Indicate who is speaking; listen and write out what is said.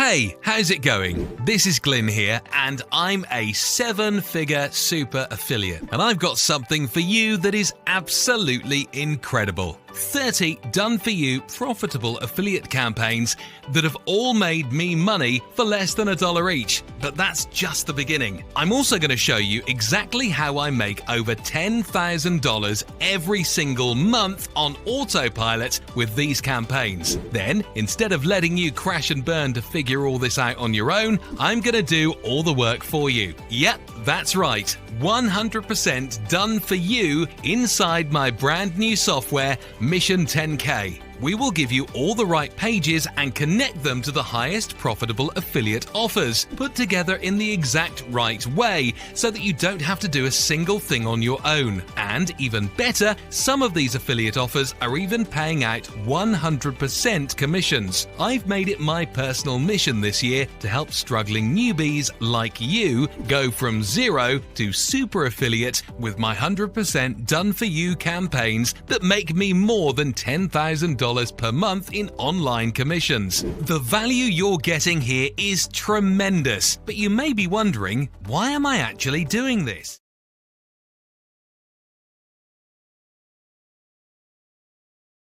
Speaker 1: Hey, how's it going? This is Glyn here, and I'm a 7-figure super affiliate. And I've got something for you that is absolutely incredible. 30 done-for-you profitable affiliate campaigns that have all made me money for less than $1 each. But that's just the beginning. I'm also going to show you exactly how I make over $10,000 every single month on autopilot with these campaigns. Then, instead of letting you crash and burn to figure all this out on your own, I'm going to do all the work for you. Yep, that's right. 100% done for you inside my brand new software, Mission 10K. We will give you all the right pages and connect them to the highest profitable affiliate offers, put together in the exact right way so that you don't have to do a single thing on your own. And even better, some of these affiliate offers are even paying out 100% commissions. I've made it my personal mission this year to help struggling newbies like you go from zero to super affiliate with my 100% done for you campaigns that make me more than $10,000 per month in online commissions. The value you're getting here is tremendous, but you may be wondering, why am I actually doing this?